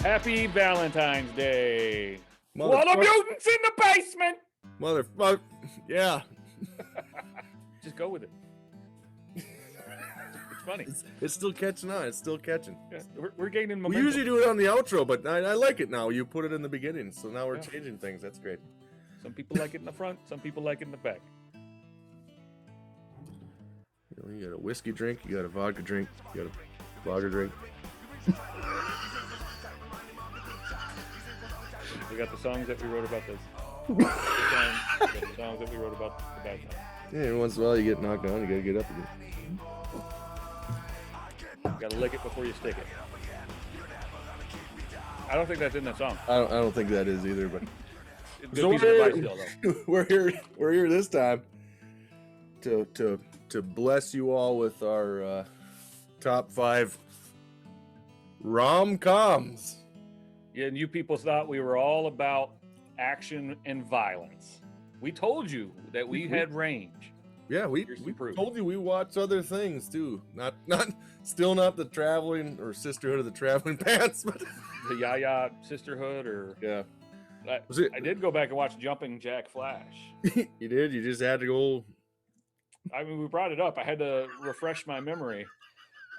Happy Valentine's Day. Mother- All the mutants in the basement. Motherfucker. Yeah. Just go with it. It's funny. It's still catching on. It's still catching. Yeah, we're gaining We momentum. usually do it on the outro, but I like it now. You put it in the beginning, so now we're Yeah. changing things. That's great. Some people like it in the front. Some people like it in the back. You got a whiskey drink, you got a vodka drink, you got a lager drink. We got the songs that we wrote about this. We got the songs that we wrote about the bad times. Yeah, every once in a while you get knocked down, you gotta get up again. You gotta lick it before you stick it. I don't think that's in that song. I don't think that is either, but Good so piece of advice still, though. we're here this time to bless you all with our top 5 rom-coms. Yeah, and you people thought we were all about action and violence. We told you that we had range. Yeah, we Here's the proof. told you we watch other things too. Still not the traveling or Sisterhood of the Traveling Pants, but The Yaya Sisterhood, or yeah. I did go back and watch Jumping Jack Flash. You did? You just had to go. I mean, we brought it up. I had to refresh my memory.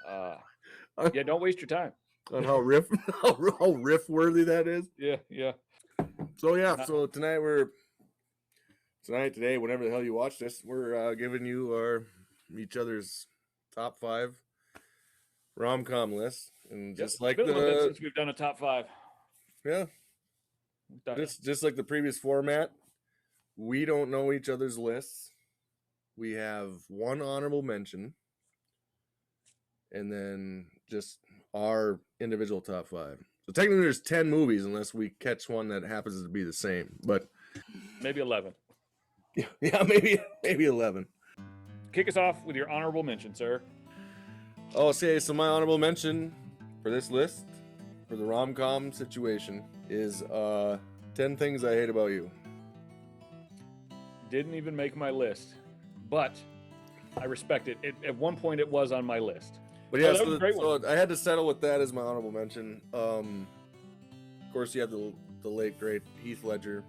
Yeah, don't waste your time. On how riff worthy that is. Yeah. So yeah, so today, whenever the hell you watch this, we're giving you each other's top 5 rom-com lists, and just like it's been a little bit since we've done a top 5. Yeah, just like the previous format, we don't know each other's lists. We have one honorable mention, and then just our individual top 5. So technically there's 10 movies unless we catch one that happens to be the same, but Maybe 11. yeah, maybe 11. Kick us off with your honorable mention, sir. Oh, so my honorable mention for this list, for the rom-com situation, is 10 Things I Hate About You. Didn't even make my list, but I respect it. At one point, it was on my list. But yeah, that was a great one. so I had to settle with that as my honorable mention. Of course, you have the late great Heath Ledger.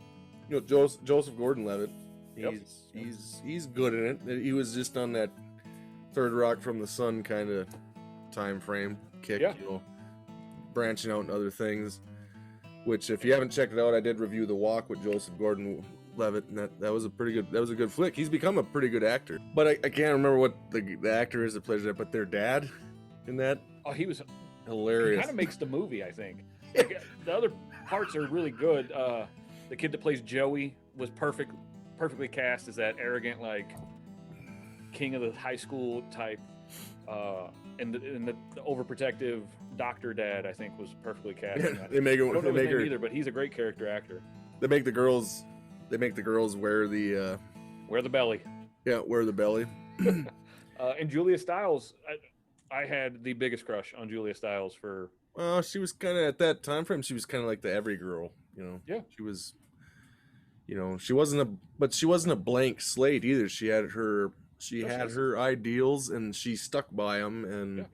You know, Joseph Gordon-Levitt. He's good in it. He was just on that Third Rock from the Sun kind of time frame kick. Yeah. You know, branching out into other things. Which, if you haven't checked it out, I did review The Walk with Joseph Gordon-Levitt, and that was a good flick. He's become a pretty good actor. But I can't remember what the actor is that plays that, but their dad in that. Oh, he was Hilarious. He kind of makes the movie, I think. Like, the other parts are really good. The kid that plays Joey was perfectly cast as that arrogant, like, king of the high school type. And the overprotective doctor dad, I think, was perfectly cast. Yeah, in that. they make I don't know her his name either, but he's a great character actor. They make the girls wear the Wear the belly. wear the belly. And Julia Stiles, I had the biggest crush on Julia Stiles for. Well, she was kind of at that time frame. She was kind of like the every girl, you know. Yeah. She was, you know, she wasn't a blank slate either. She had her ideals, and she stuck by them, and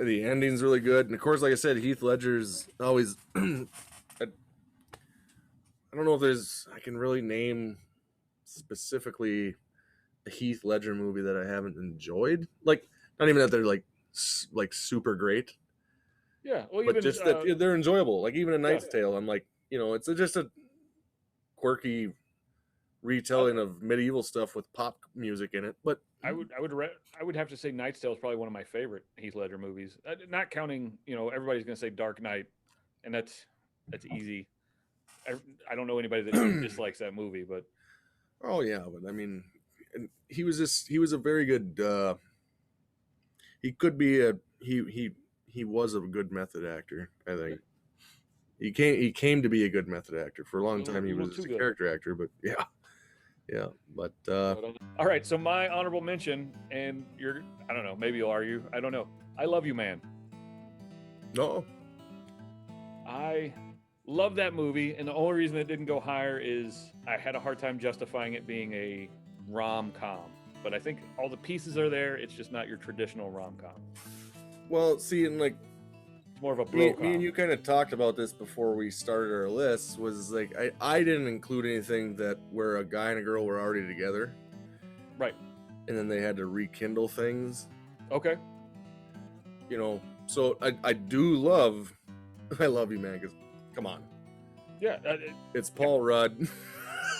the ending's really good. And of course, like I said, Heath Ledger's always. I don't know if I can really name specifically a Heath Ledger movie that I haven't enjoyed. Like, not even that they're like super great. Yeah, well, But even just that they're enjoyable. Like even A Knight's Tale, I'm like, you know, it's just a quirky retelling of medieval stuff with pop music in it. But I would have to say Knight's Tale is probably one of my favorite Heath Ledger movies. Not counting, you know, everybody's going to say Dark Knight, and that's easy. I don't know anybody that dislikes that movie, but oh yeah, but I mean, he was a very good. He could be he was a good method actor. I think he came to be a good method actor. For a long time he was a character actor, but yeah. But all right. So my honorable mention, and I don't know, maybe you'll argue. I don't know. I Love You, Man. No. I love that movie, and the only reason it didn't go higher is I had a hard time justifying it being a rom-com. But I think all the pieces are there. It's just not your traditional rom-com. Well, see, and like It's more of a me bro-com. and you kind of talked about this before we started our lists. Was like I didn't include anything that where a guy and a girl were already together, Right. and then they had to rekindle things. Okay. You know, so I do love, I love you, man. Because come on, Yeah. it's Paul Rudd,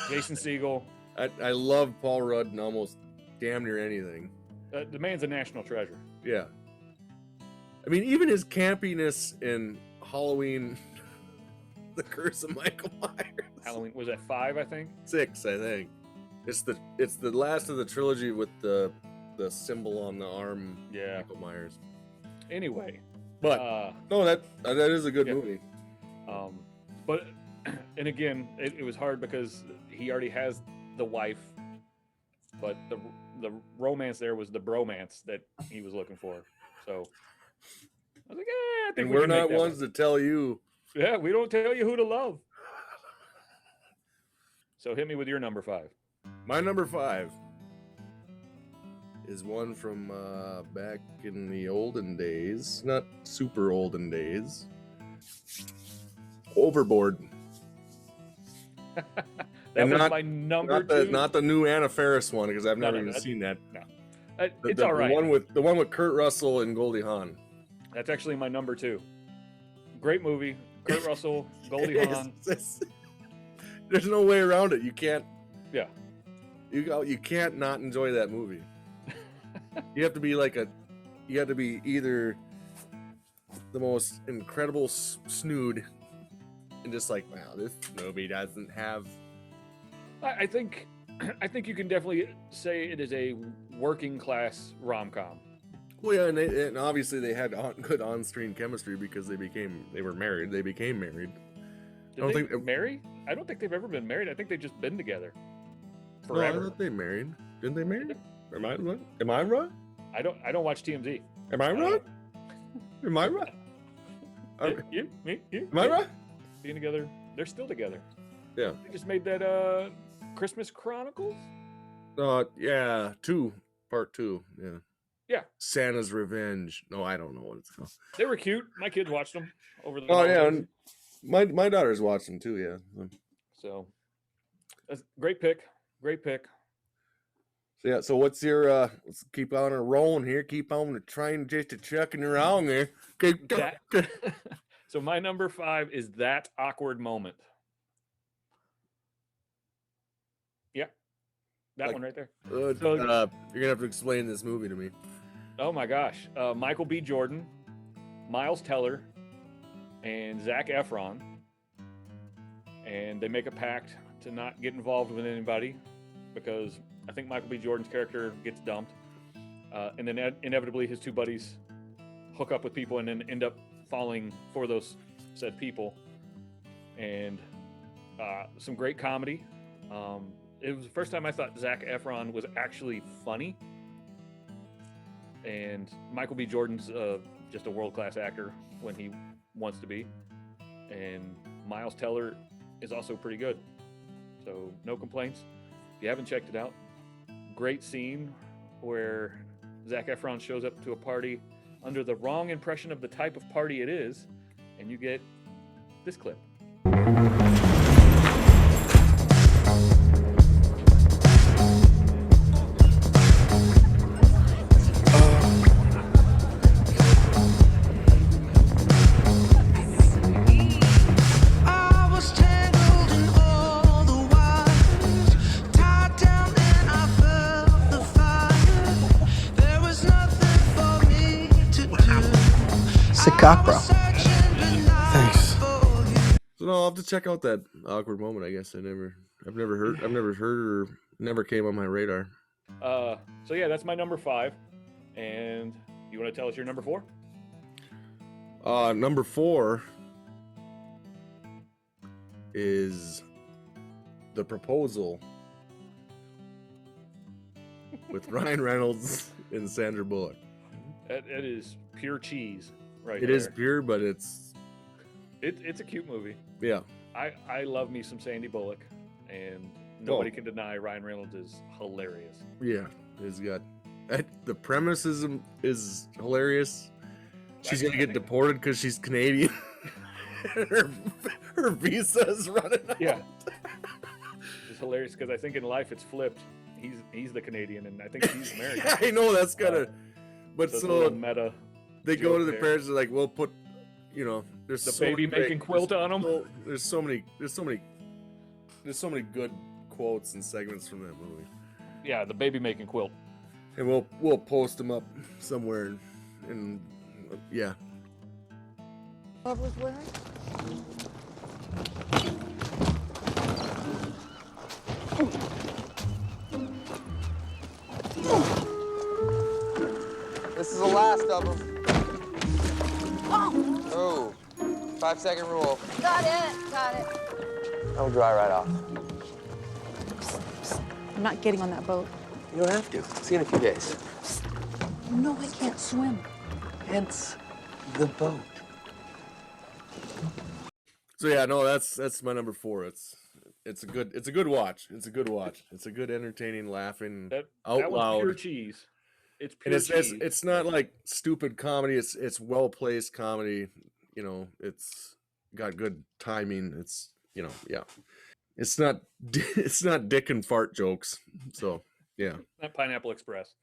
Jason Segel. I love Paul Rudd in almost damn near anything. The man's a national treasure. Yeah. I mean, even his campiness in Halloween, The Curse of Michael Myers. Halloween was that 5, I think. 6, I think. It's the last of the trilogy with the symbol on the arm. Yeah. Michael Myers. Anyway, but no, that is a good yeah. movie. But and again, it was hard because he already has the wife, but the romance there was the bromance that he was looking for. So I was like, I think and we're not ones to tell you. Yeah, we don't tell you who to love. So hit me with your number 5. My number 5 is one from back in the olden days, not super olden days. Overboard. That was my number 2. Not the new Anna Faris one, because I've never even seen that. No, it's all right. The one with Kurt Russell and Goldie Hawn. That's actually my number 2. Great movie. Kurt Russell, Goldie Hawn. There's no way around it. You can't. Yeah. You can't not enjoy that movie. You have to be you have to be either the most incredible snood and just like, wow, this movie doesn't have. I think you can definitely say it is a working class rom-com. Well, yeah, and obviously they had good on-screen chemistry because they were married. They became married. Did they marry? I don't think they've ever been married. I think they've just been together forever. No, I thought they married. Didn't they marry? Am I wrong? I don't watch TMZ. Am I wrong? Am I wrong? You, me, you. Am I wrong? Being together, they're still together. Yeah. They just made that Christmas Chronicles. Yeah, part 2. Yeah. Yeah. Santa's Revenge. No, I don't know what it's called. They were cute. My kids watched them over the. Oh yeah, and my daughters watched them too. Yeah. So, that's great pick. Great pick. So yeah. So what's your? Let's keep on a rolling here. Keep on the train just a chucking around there. So my number 5 is That Awkward Moment. Yeah. That one right there. You're gonna have to explain this movie to me. Oh my gosh. Michael B. Jordan, Miles Teller, and Zac Efron. And they make a pact to not get involved with anybody because I think Michael B. Jordan's character gets dumped. And then inevitably his 2 buddies hook up with people and then end up falling for those said people. And some great comedy. It was the first time I thought Zac Efron was actually funny. And Michael B. Jordan's just a world-class actor when he wants to be. And Miles Teller is also pretty good. So no complaints. If you haven't checked it out, great scene where Zac Efron shows up to a party under the wrong impression of the type of party it is, and you get this clip. Sick cock, bro. Thanks. So no, I'll have to check out That Awkward Moment. I guess I've never heard or never came on my radar. So yeah, that's my number 5. And you want to tell us your number 4? Number 4 is The Proposal with Ryan Reynolds and Sandra Bullock. It is pure cheese, right? It is pure, but it's a cute movie. Yeah. I love me some Sandy Bullock, and nobody can deny Ryan Reynolds is hilarious. Yeah, he's got the premise is hilarious. She's gonna get deported because she's Canadian. her visa is running out. Yeah. It's hilarious because I think in life it's flipped. He's the Canadian and I think she's American. Yeah, I know that's kind of. But so it's a so little meta. they go to the there. parents. They're like, "We'll put, there's The so baby many making quilt on them. There's so many good quotes and segments from that movie." Yeah, the baby making quilt. And we'll post them up somewhere, and yeah. What was wearing? This is the last of them. Oh, 5-second rule. Got it. That'll dry right off. I'm not getting on that boat. You don't have to. See you in a few days. No, I can't swim. Hence the boat. So yeah, no, that's my number 4. It's a good watch. It's a good entertaining, laughing That out was loud. pure cheese. It's pure And cheese. it's not like stupid comedy. It's well placed comedy. It's got good timing. It's yeah. It's not dick and fart jokes. So yeah. Not Pineapple Express.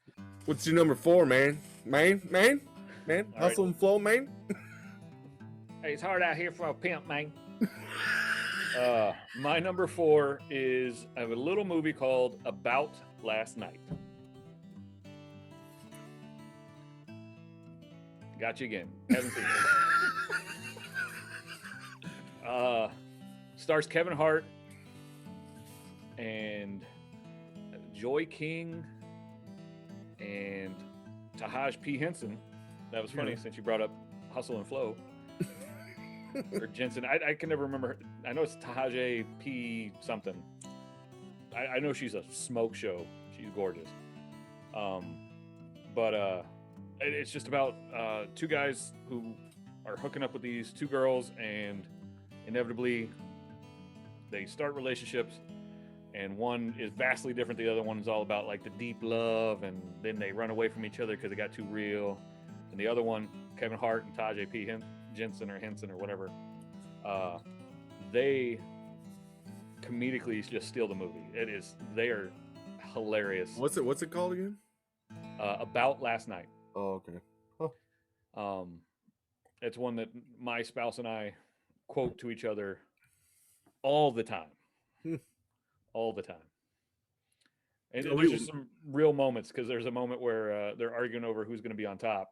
What's your number 4, man? Man, All hustle and flow, man. Hey, it's hard out here for a pimp, man. My number 4 is I have a little movie called About Last Night. Got you again. Haven't seen it. Stars Kevin Hart and Joy King and Tahaj P. Henson. That was funny since you brought up Hustle and Flow. Or Jensen. I can never remember. I know it's Tahaj P. something. I know she's a smoke show. She's gorgeous. But it's just about 2 guys who are hooking up with these 2 girls, and inevitably they start relationships, and one is vastly different. The other one is all about like the deep love, and then they run away from each other because it got too real. And the other one, Kevin Hart and Tahaj P. Jensen or Henson or whatever, they comedically just steal the movie. They are hilarious. What's it called again? About Last Night. Oh, okay. Oh. It's one that my spouse and I quote to each other all the time. All the time. And there's just some real moments, because there's a moment where they're arguing over who's going to be on top.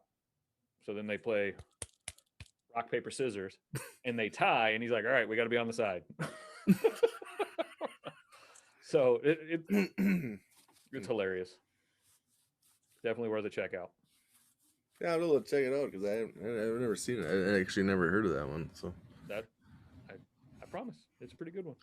So then they play rock, paper, scissors, and they tie, and he's like, all right, we got to be on the side. So it's hilarious. Definitely worth a check out. Yeah, I'm gonna check it out because I've never seen it. I actually never heard of that one. So I promise it's a pretty good one.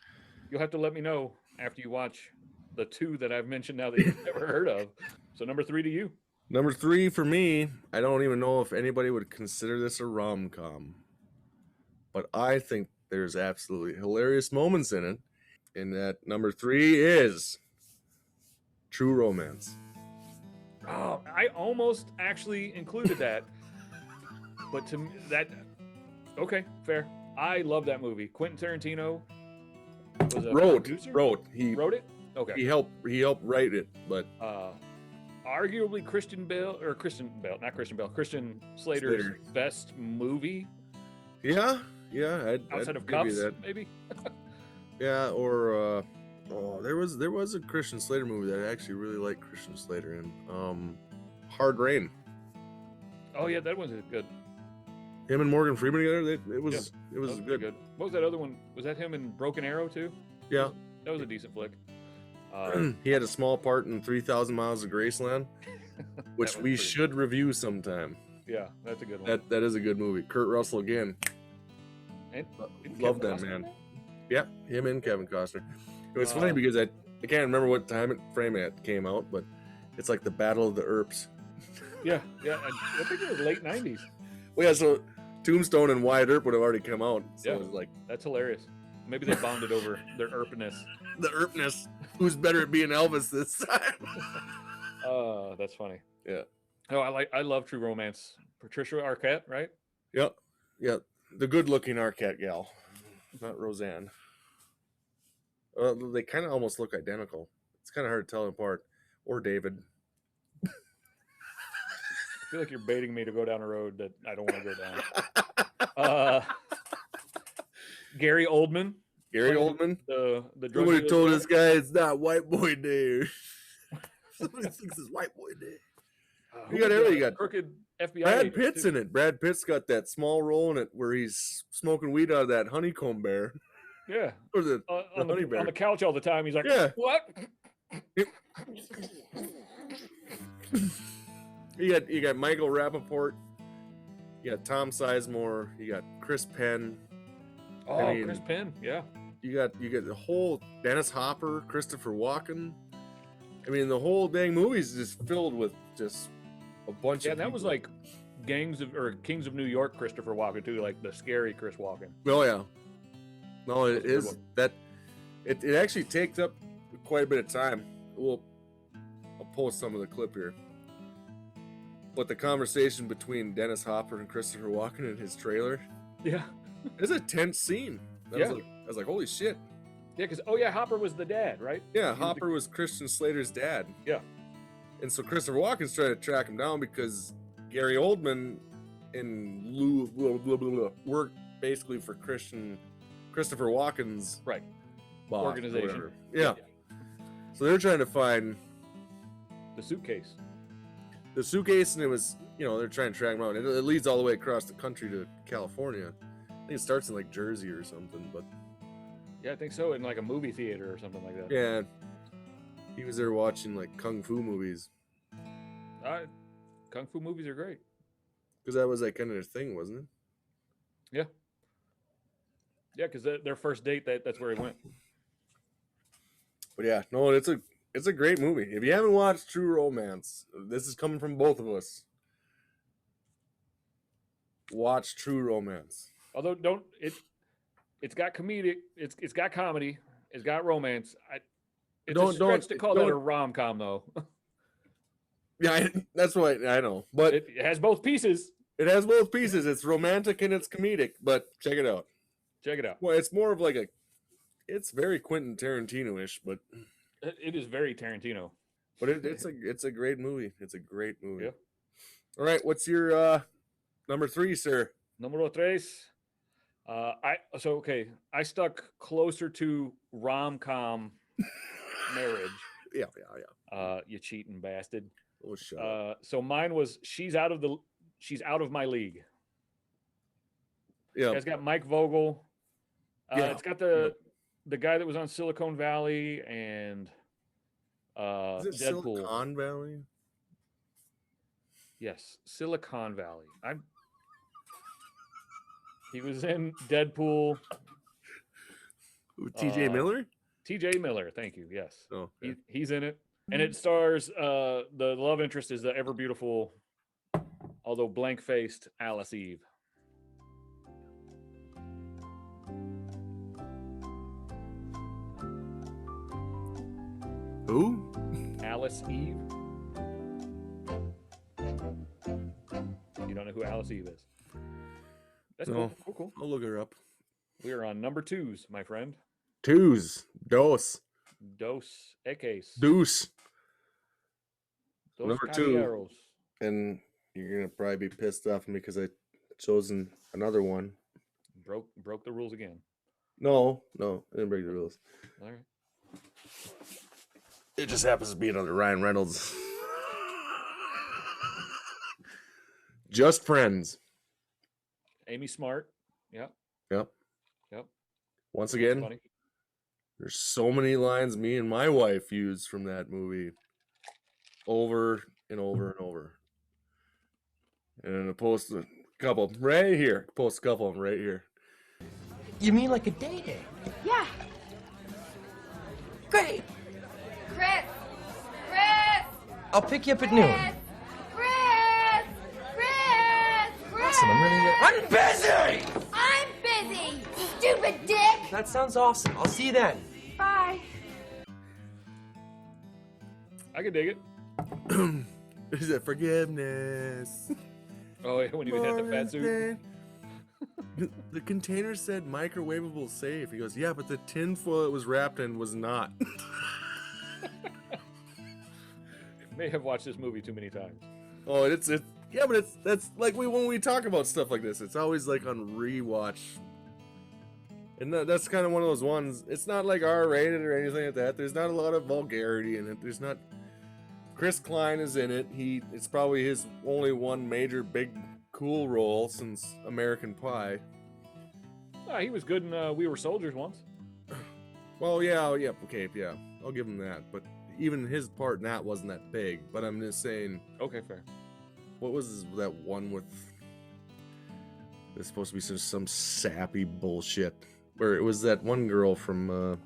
You'll have to let me know after you watch the 2 that I've mentioned now that you've never heard of. So number 3 to you. Number 3 for me, I don't even know if anybody would consider this a rom-com, but I think there's absolutely hilarious moments in it. And that number 3 is True Romance. Oh, I almost actually included that, but to me, okay, fair. I love that movie. Quentin Tarantino was a producer? Wrote. He wrote it. Okay. He helped write it, but arguably Christian Slater's best movie. Yeah. Outside of give you Cuffs, that. maybe. Yeah, or there was a Christian Slater movie that I actually really liked Christian Slater in. Hard Rain. Oh yeah, that was good. Him and Morgan Freeman together, it was good. What was that other one? Was that him in Broken Arrow too? Yeah, that was a decent flick. He had a small part in 3,000 Miles of Graceland, which we should review sometime. Yeah, that's a good one. That is a good movie. Kurt Russell again. And love that man. Yeah, him and Kevin Costner. It was funny because I can't remember what time frame it came out, but it's like the Battle of the Earps. Yeah. I think it was late 90s. Well, yeah, so Tombstone and Wyatt Earp would have already come out. So it was like, that's hilarious. Maybe they bonded over their Earpness. The Earpness. Who's better at being Elvis this time? That's funny. Yeah. Oh, I love True Romance Patricia Arquette, right? Yep. The good-looking Arquette gal, not Roseanne. They kind of almost look identical. It's kind of hard to tell them apart. Or David. I feel like you're baiting me to go down a road that I don't want to go down. Gary Oldman. Gary Oldman. The drug Somebody dealer told guy. this guy it's not white boy day. Somebody thinks it's white boy day. Who You got was everything. the You got crooked FBI. Brad agent, Pitt's too? in it. Brad Pitt's got that small role in it where he's smoking weed out of that honeycomb bear. Yeah. Or the On honey bear. the couch all the time. He's like, Yeah. what? You got Michael Rappaport. You got Tom Sizemore. You got Chris Penn. Oh, I mean, Chris Penn. Yeah. You got the whole Dennis Hopper, Christopher Walken. I mean, the whole dang movie's just filled with just a bunch Yeah, of that was people. like Kings of New York Christopher Walken too, like the scary Chris Walken. Oh yeah. No, it That's a good is one. that it actually takes up quite a bit of time. I'll post some of the clip here. But the conversation between Dennis Hopper and Christopher Walken in his trailer Yeah. is a tense scene. Yeah. I was like, holy shit. Yeah, because Hopper was the dad, right? Yeah, He was Hopper was Christian Slater's dad. Yeah. And so Christopher Walken's trying to track him down because Gary Oldman and Lou worked basically for Christopher Walken's Right. boss or Organization. whatever. Yeah. So they're trying to find The suitcase. the suitcase, and it was, they're trying to track him out. It leads all the way across the country to California. I think it starts in like Jersey or something, but Yeah, I think so, in like a movie theater or something like that. yeah, he was there watching like kung fu movies Kung fu movies are great. because that was like kind of their thing, wasn't it? Yeah. Yeah, because their first date, that's where he went. But yeah, no, it's a great movie. If you haven't watched True Romance, this is coming from both of us. Watch True Romance. Although it's got comedic, it's got comedy, it's got romance. It's a stretch to call that a rom-com though. Yeah, that's what I know. But It has both pieces. it has both pieces. It's romantic and it's comedic. But check it out. Check it out. Well, it's more of like it's very Quentin Tarantino-ish, but It is very Tarantino. it's a great movie. It's a great movie. Yeah. All right, what's your number 3, sir? Numero tres. I stuck closer to rom-com marriage. Yeah. You cheating bastard. Oh, shut up. So mine was she's out of my league. Yeah. It's got Mike Vogel. Yeah. It's got the guy that was on Silicon Valley and Is it Deadpool. Silicon Valley? Yes, Silicon Valley. He was in Deadpool. Ooh, T.J. Miller? T.J. Miller, thank you. Yes, Oh, yeah. he's in it, and it stars the love interest is the ever beautiful, although blank-faced Alice Eve. Who? Alice Eve. You don't know who Alice Eve is? That's No. cool. I'll look her up. We are on number 2s, my friend. Dos. Dos equis. Deuce. Dos Number 2. caballeros. And you're gonna probably be pissed off at me because I chosen another one. Broke the rules again. No, I didn't break the rules. All right. It just happens to be another Ryan Reynolds. Just Friends. Amy Smart. Yeah. Yep. Yep. Once That's again, funny. there's so many lines me and my wife used from that movie over and over and over. And I post a couple right here. Post a couple of them right here. You mean like a day? Yeah. Great. Chris! I'll pick you up at noon. Chris! Awesome, I'm busy! I'm busy, stupid dick! That sounds awesome. I'll see you then. Bye. I can dig it. Is it forgiveness? Oh, yeah, when he had the fat suit. The container said microwavable safe. He goes, yeah, but the tinfoil it was wrapped in was not. May have watched this movie too many times. Oh, it's yeah, but that's like when we talk about stuff like this, it's always like on rewatch. And that's kind of one of those ones. It's not like R-rated or anything like that. There's not a lot of vulgarity in it. There's not. Chris Klein is in it. It's probably his only one major big cool role since American Pie. He was good in We Were Soldiers once. Well, yeah, okay, yeah, I'll give him that. But even his part in that wasn't that big. But I'm just saying. Okay, fair. What was that one with? It's supposed to be some sappy bullshit. Where it was that one girl from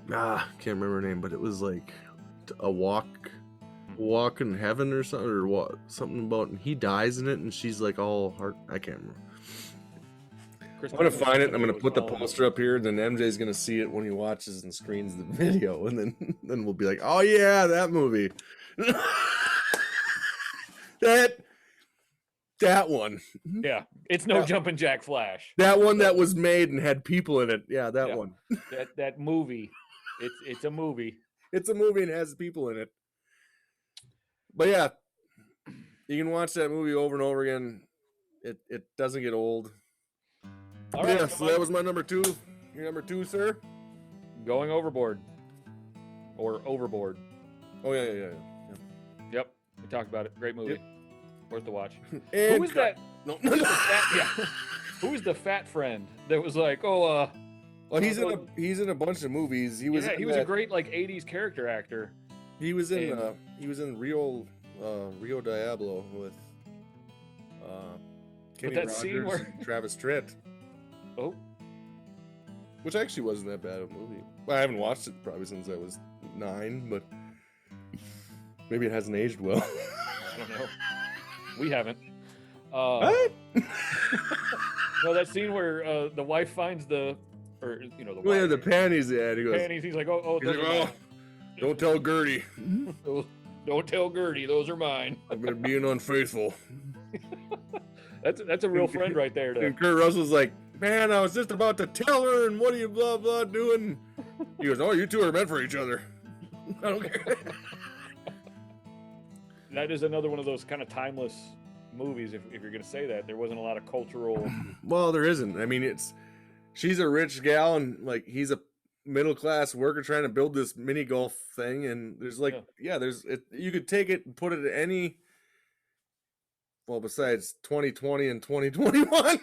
can't remember her name, but it was like a walk in heaven or something, or something about, and he dies in it, and she's like all heart. I can't remember. I'm gonna find it. I'm gonna put the poster up here, and then MJ's gonna see it when he watches and screens the video, and then we'll be like, oh yeah, that movie. That one. Yeah, it's no Jumpin' Jack Flash. That one that was made and had people in it. Yeah, that one. That movie. It's a movie. It's a movie and has people in it. But yeah, you can watch that movie over and over again. It doesn't get old. All right, yeah, so that was my number 2. Your number 2, sir? Going Overboard. Or Overboard. Oh yeah. Yep, we talked about it. Great movie. Yep. Worth the watch. And Who is that? No. Who is the fat friend that was like, well, he's in a bunch of movies. He was a great like 80s character actor. He was in Rio Diablo with Kenny that Rogers scene where and Travis Tritt. Oh. Which actually wasn't that bad of a movie. Well, I haven't watched it probably since I was 9, but maybe it hasn't aged well. I don't know. We haven't. What? No, that scene where the wife finds the panties. Yeah, he goes. Panties. He's like, oh, he's like, oh, don't tell Gertie. Don't tell Gertie. Those are mine. I'm gonna be an unfaithful. That's a real friend right there. And Kurt Russell's like, man, I was just about to tell her, and what are you blah blah doing? He goes, oh, you two are meant for each other. I don't care. That is another one of those kind of timeless movies. If you're going to say that, there wasn't a lot of cultural. Well, there isn't. I mean, she's a rich gal, and like he's a middle class worker trying to build this mini golf thing, and there's like, you could take it and put it at any. Well, besides 2020 and 2021. Yeah.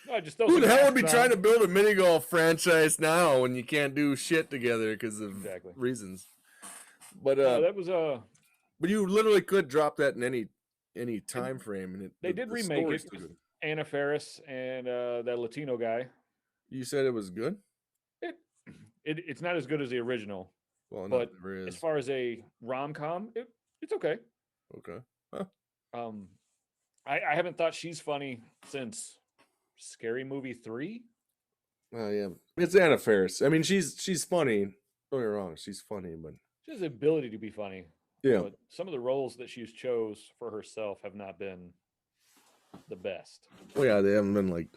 No, just who the hell would be trying to build a mini golf franchise now when you can't do shit together because of reasons? But that was But you literally could drop that in any time frame, and they did remake it. Anna Faris and that Latino guy. You said it was good. It's not as good as the original. Well, but as far as a rom-com, it's okay. Okay. Huh. I haven't thought she's funny since Scary Movie 3. Oh yeah, it's Anna Faris. I mean, she's funny. Don't get me wrong, she's funny, but she has the ability to be funny. Yeah. But some of the roles that she's chose for herself have not been the best. Well, yeah, they haven't been like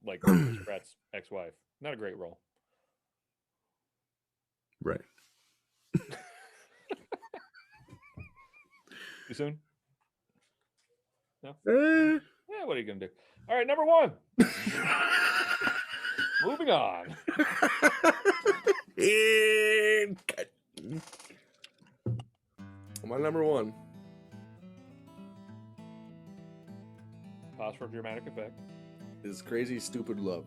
like Chris Pratt's ex-wife. Not a great role. Right. Too soon? No? Yeah, what are you going to do? All right, number 1. Moving on. My number 1. Pause for dramatic effect. Is Crazy Stupid Love.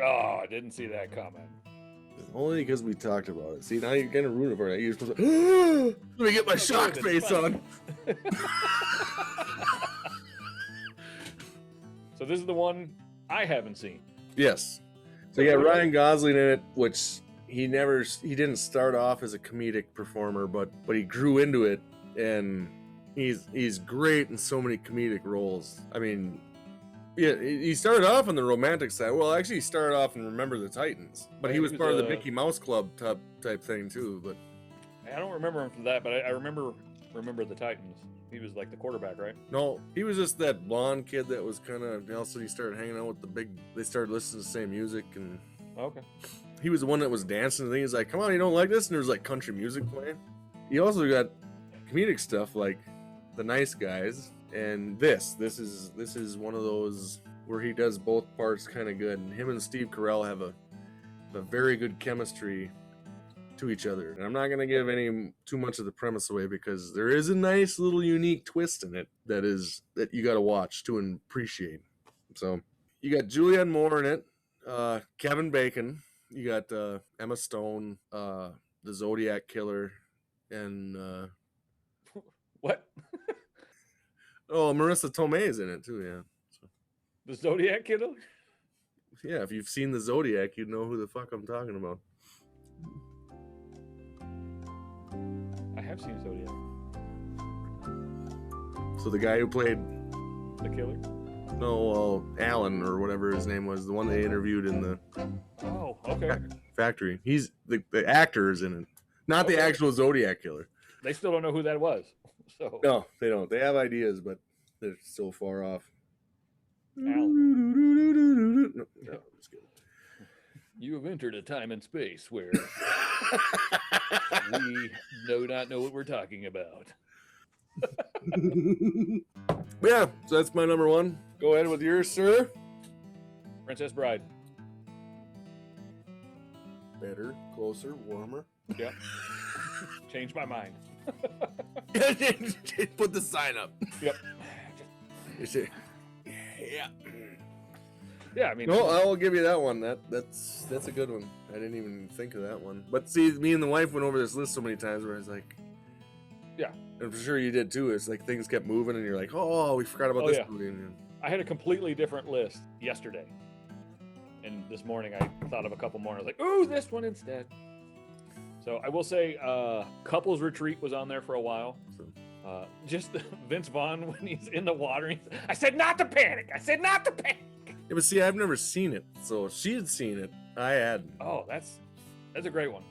Oh, I didn't see that comment. Only because we talked about it. See, now you're gonna ruin it for it. You're supposed to. Let me get my shock face on. So this is the one I haven't seen. Yes. So you got Ryan Gosling in it, which he didn't start off as a comedic performer, but he grew into it, and he's great in so many comedic roles. I mean, yeah, he started off on the romantic side. Well, actually, he started off in Remember the Titans, but he was part of the Mickey Mouse Club type thing too. But I don't remember him from that, but I remember Remember the Titans. He was like the quarterback, right? No, he was just that blonde kid that was kind of. Also, he started hanging out with the big. They started listening to the same music, and Okay. he was the one that was dancing. And he's like, "Come on, you don't like this?" And there was like country music playing. He also got comedic stuff like The Nice Guys, and this is one of those where he does both parts kind of good. And him and Steve Carell have a very good chemistry to each other. And I'm not going to give any too much of the premise away because there is a nice little unique twist in it that you got to watch to appreciate. So you got Julianne Moore in it, Kevin Bacon, you got Emma Stone, the Zodiac Killer, and What? oh, Marissa Tomei is in it too. Yeah. So, The Zodiac Killer? yeah, if you've seen the Zodiac, you'd know who the fuck I'm talking about. I have seen Zodiac. So the guy who played The Killer? Alan or whatever his name was, the one they interviewed in the Oh, okay. factory. He's the actor is in it, not the actual Zodiac Killer. They still don't know who that was. So No, they don't. They have ideas, but they're so far off. Alan. No, just kidding. You have entered a time and space where we do not know what we're talking about. Yeah, so that's my number one. Go ahead with yours, sir. Princess Bride. Better, closer, warmer. Yep. Changed my mind. Put the sign up. Yep. Yeah. Yeah, I mean, No, I'll give you that one. That's a good one. I didn't even think of that one. But see, me and the wife went over this list so many times where I was like, yeah. I'm sure you did too. It's like things kept moving, and you're like, oh, we forgot about this yeah. movie. And I had a completely different list yesterday. And this morning I thought of a couple more. I was like, ooh, this one instead. So I will say Couples Retreat was on there for a while. Just Vince Vaughn when he's in the water. I said not to panic. I said not to panic. Yeah, but see, I've never seen it. So she had seen it. I hadn't. Oh, that's a great one.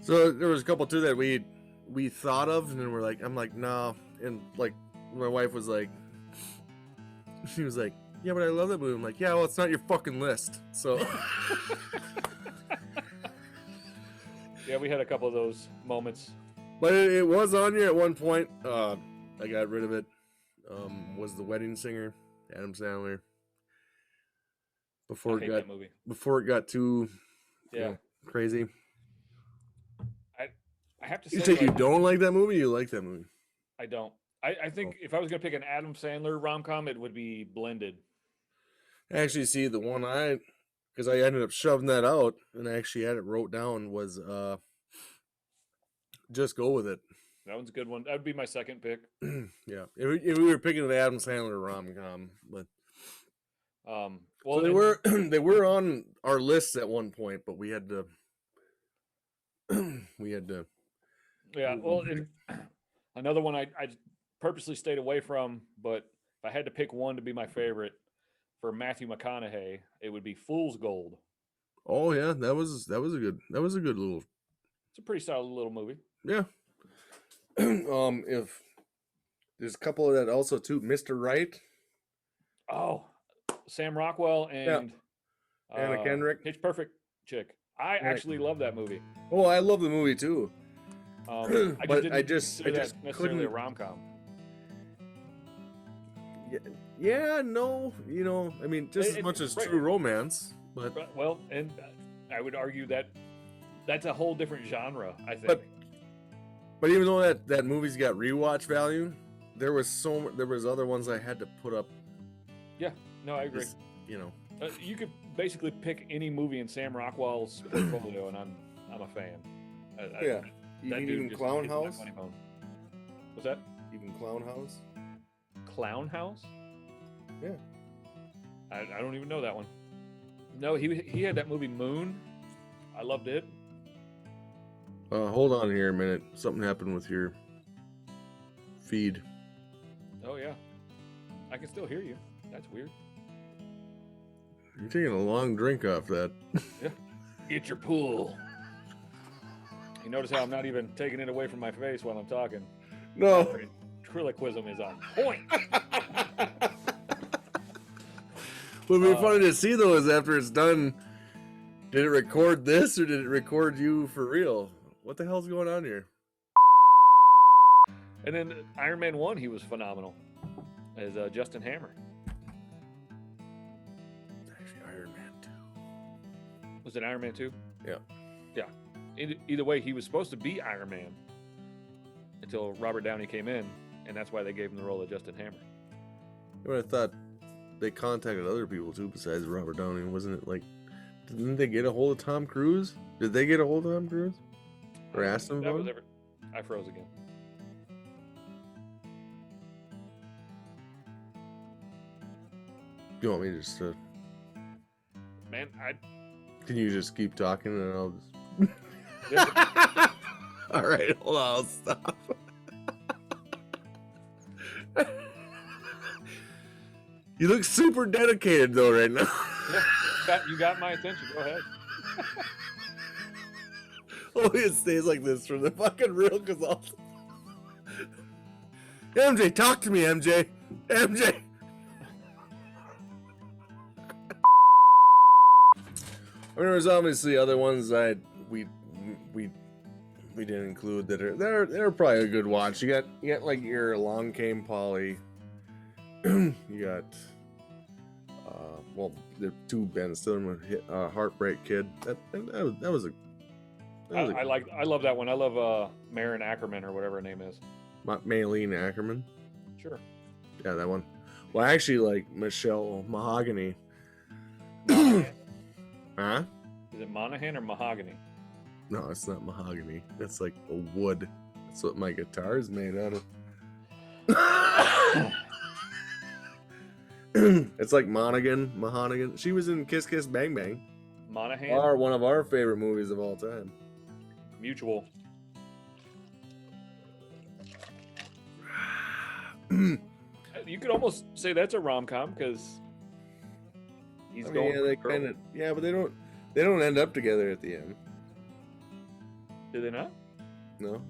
So there was a couple too that we thought of, and then we're like, I'm like, no. And like my wife was like, she was like, yeah, but I love that movie. I'm like, yeah, well, it's not your fucking list. So Yeah, we had a couple of those moments. but it was on you at one point. I got rid of it. Was The Wedding Singer, Adam Sandler. I hate that movie. Before it got too crazy. I have to say, You say you like, don't like that movie? You like that movie? I don't. I think if I was gonna pick an Adam Sandler rom-com, it would be Blended. Actually, see, the one because I ended up shoving that out, and I actually had it wrote down was Just Go With It. That one's a good one. That would be my second pick. Yeah, if we were picking the Adam Sandler rom-com, but Well, so they were on our lists at one point, but we had to yeah. Well, another one I purposely stayed away from, but if I had to pick one to be my favorite for Matthew McConaughey, it would be Fool's Gold. Oh yeah, that was a good little. It's a pretty solid little movie. Yeah. If there's a couple of that also too, Mr. Right. Oh, Sam Rockwell and Anna Kendrick. Pitch Perfect chick. I actually love that movie. Oh, I love the movie too. I just I didn't consider just that necessarily couldn't. a rom-com. Yeah, no, I mean, just as much as true romance, but Well, and I would argue that that's a whole different genre, I think. but even though that movie's got rewatch value, there was other ones I had to put up. Yeah, no, I agree. Just, You could basically pick any movie in Sam Rockwell's portfolio, and I'm a fan. Yeah, that dude even just Clown hits my House. funny bone. What's that? Even Clown House. Clown House? Yeah. I don't even know that one. No, he had that movie Moon. I loved it. Hold on here a minute. Something happened with your feed. Oh yeah, I can still hear you. That's weird. You're taking a long drink off that. Yeah. Get your pool. You notice how I'm not even taking it away from my face while I'm talking. No. Ventriloquism is on point. What would be funny to see though is after it's done, did it record this or did it record you for real? What the hell's going on here? And then Iron Man 1, he was phenomenal as Justin Hammer. Actually, Iron Man 2. Was it Iron Man 2? Yeah. Yeah. Either way, he was supposed to be Iron Man until Robert Downey came in, and that's why they gave him the role of Justin Hammer. I would have thought they contacted other people too besides Robert Downey. Wasn't it like, didn't they get a hold of Tom Cruise? Did they get a hold of Tom Cruise? Or ask him about it? I froze again. Do you want me to just Man, can you just keep talking and I'll just Yeah. all right, hold on, I'll stop. You look super dedicated though right now. You got my attention. Go ahead. Oh, it stays like this for the fucking real because I'll... MJ, talk to me, MJ. MJ. I mean, there's obviously other ones that we didn't include that are they're probably a good watch. You got like your Along Came Polly. You got well, the two Ben Stiller hit Heartbreak Kid. That was a. I love that one. I love Marin Ackerman or whatever her name is. Maylene Ackerman. Sure. Yeah, that one. Well, I actually like Michelle Mahogany. Huh? Is it Monahan or Mahogany? No, it's not mahogany. It's like a wood. That's what my guitar is made out of. It's like Mahonigan. She was in Kiss Kiss Bang Bang. Monahan? One of our favorite movies of all time. Mutual. You could almost say that's a rom-com because he's going. Yeah, they kind of. Yeah, but they don't end up together at the end. Do they not? No.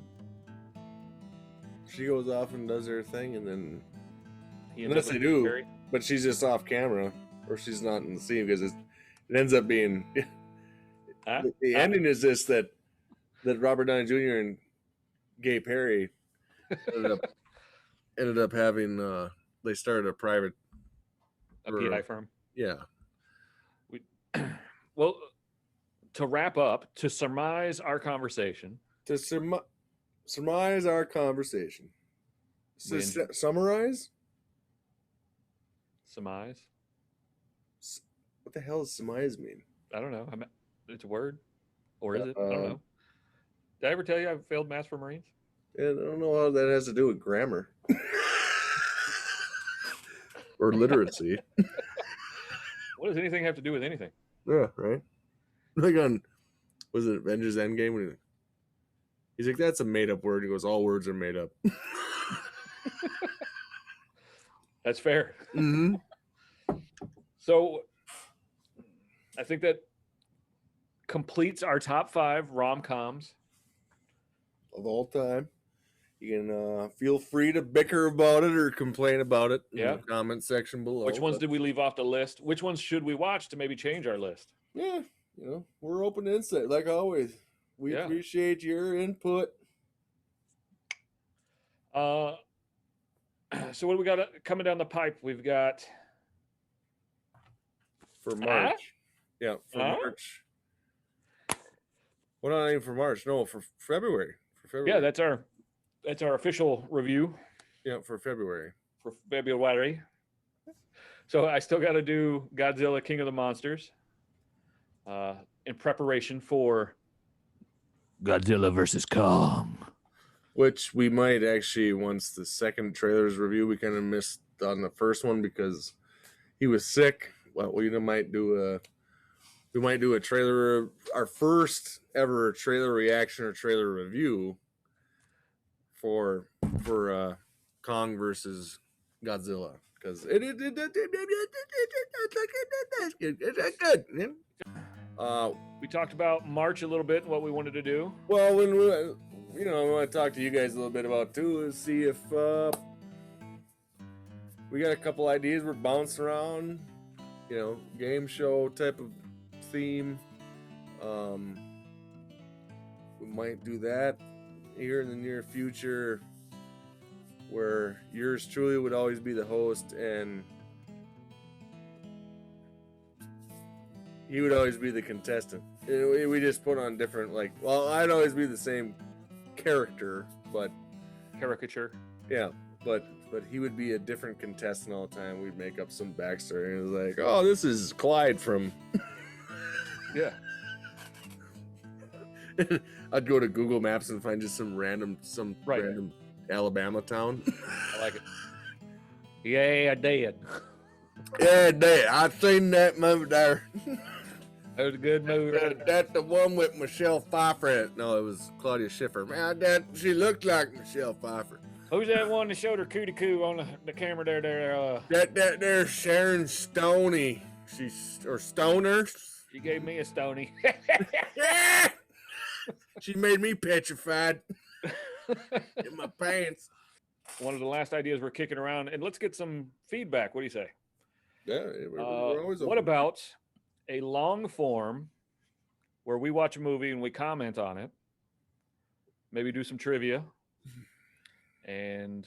She goes off and does her thing, and then unless they do, Carrie? But she's just off camera, or she's not in the scene because it ends up being. The ending is this that Robert Downey Jr. and Gay Perry ended up having. They started a private. PI firm. Yeah. Well, to wrap up, to surmise our conversation. Surmise our conversation. Summarize? Surmise? What the hell does surmise mean? I don't know. It's a word. Or is it? I don't know. Did I ever tell you I failed Maths for Marines? Yeah, I don't know how that has to do with grammar. Or literacy. What does anything have to do with anything? Yeah, right? Like on, was it Avengers Endgame? When he's like, that's a made-up word. He goes, all words are made up. That's fair. Mm-hmm. So, I think that completes our top 5 rom-coms of all time. You can feel free to bicker about it or complain about it in the comment section below. Which ones did we leave off the list? Which ones should we watch to maybe change our list? Yeah, we're open to insight, like always. We appreciate your input. So what do we got coming down the pipe? We've got for March. Yeah, for March. Well, not even for March. No, for February. Yeah, that's our official review. Yeah, for February. For February. So I still got to do Godzilla King of the Monsters in preparation for Godzilla versus Kong. Which we might actually, once the second trailer's review, we kind of missed on the first one because he was sick. Well, we might do a trailer, our first ever trailer reaction or trailer review for Kong versus Godzilla because it's good. We talked about March a little bit and what we wanted to do. Well, you know, I want to talk to you guys a little bit about too is see if we got a couple ideas we're bouncing around, you know, game show type of theme. We might do that here in the near future, where yours truly would always be the host and he would always be the contestant. We just put on different, like, well, I'd always be the same character, but Caricature. yeah, but he would be a different contestant all the time. We'd make up some backstory, and it was like, oh, this is Clyde from. Yeah. I'd go to Google Maps and find just some random Right. Alabama town. I like it. Yeah, I did. Yeah, Dad, I seen that movie there. That was a good movie. That's the one with Michelle Pfeiffer. No, it was Claudia Schiffer. Man, she looked like Michelle Pfeiffer. Who's that one that showed her cootie coo on the camera there? That there's Sharon Stoney. Or Stoner. She gave me a stony. Yeah! She made me petrified in my pants. One of the last ideas we're kicking around, and let's get some feedback. What do you say? Yeah, we're always What about a long form where we watch a movie and we comment on it, maybe do some trivia, and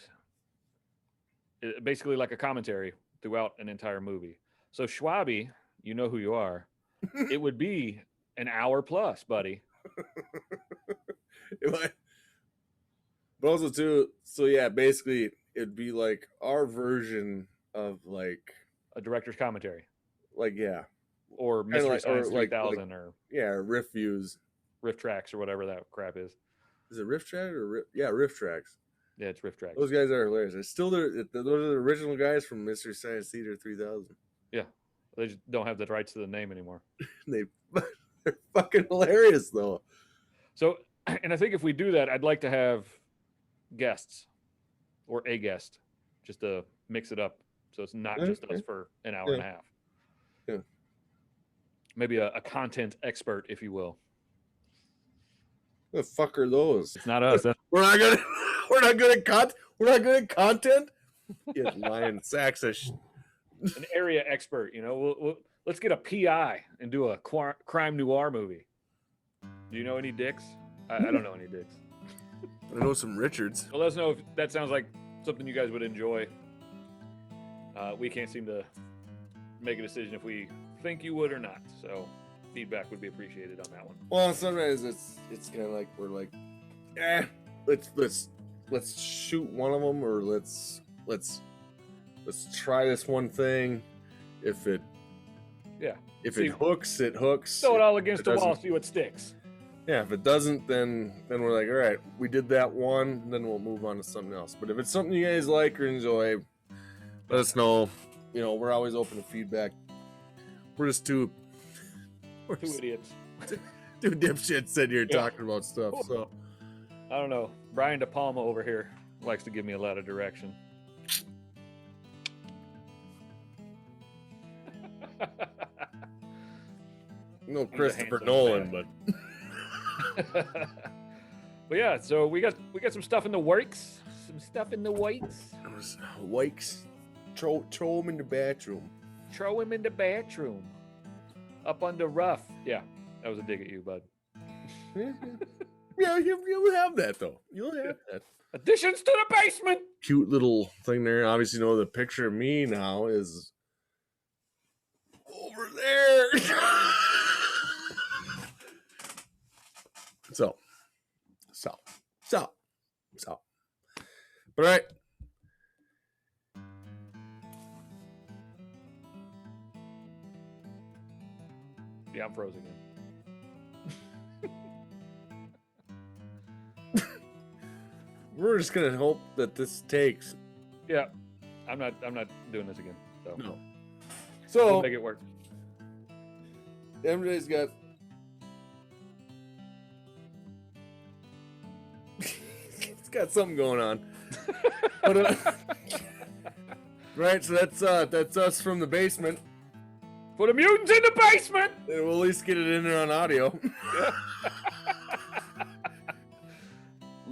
basically like a commentary throughout an entire movie. So Schwabi, you know who you are. It would be an hour plus, buddy. But also too, so yeah, basically it'd be like our version of like A director's commentary. yeah. Or Mystery like- Science or like- 3000 or Yeah, riff views. Riff Tracks or whatever that crap is. Is it Riff Track or Riff Tracks? Yeah, it's Riff Tracks. Those guys are hilarious. It's still those are the original guys from Mystery Science Theater 3000. Yeah. They just don't have the rights to the name anymore. They're fucking hilarious though. So, and I think if we do that, I'd like to have guests or a guest just to mix it up. So it's not just us for an hour and a half. Yeah. Maybe a content expert, if you will. The fuck are those? It's not us. We're not good at content. Yeah, lying sacks of An area expert, you know. We'll let's get a PI and do a crime noir movie. Do you know any dicks? I don't know any dicks. I know some Richards. Well, let us know if that sounds like something you guys would enjoy. We can't seem to make a decision if we think you would or not. So feedback would be appreciated on that one. Well, sometimes it's kind of like we're like, let's shoot one of them, or let's try this one thing. If it hooks, it hooks. Throw it all against It the wall, doesn't- see what sticks. Yeah, if it doesn't, then we're like, all right, we did that one, then we'll move on to something else. But if it's something you guys like or enjoy, let us know. You know, we're always open to feedback. We're just two Idiots. two dipshits sitting here Yeah. talking about stuff. So I don't know. Brian De Palma over here likes to give me a lot of direction. no a Christopher handsome Nolan, man. but But yeah, so we got some stuff in the works. Some stuff in the works. it was Wakes. Throw him in the bathroom. Throw him in the bathroom. Up under rough. Yeah, that was a dig at you, bud. Yeah, you'll have that though. You'll have that Additions to the basement. cute little thing there. Obviously, you know the picture of me now is over there. So. But all right. Yeah, I'm frozen again. We're just gonna hope that this takes. Yeah, I'm not doing this again. So No. we'll So make it work. MJ's got. He's got something going on. But, right, so that's us from the basement. For the mutants in the basement. And we'll at least get it in there on audio.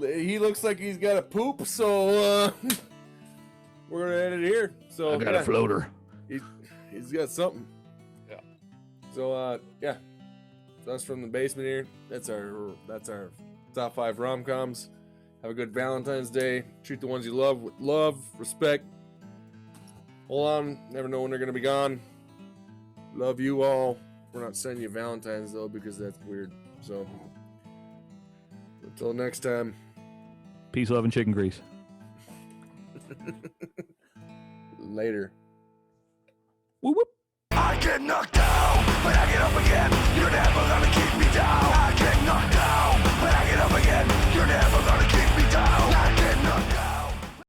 he looks like he's got a poop, so we're gonna end it here. So I got a floater. He's got something. Yeah. So yeah, that's from the basement here. That's our top 5 rom-coms. Have a good Valentine's Day. Treat the ones you love with love, respect. Hold on, never know when they're gonna be gone. Love you all. We're not sending you Valentine's though because that's weird. So until next time. Peace, love, and chicken grease. Later. Whoop whoop. I get knocked down, but I get up again. You're never gonna keep me down. I get knocked down, but I get up again. You're never gonna keep me down.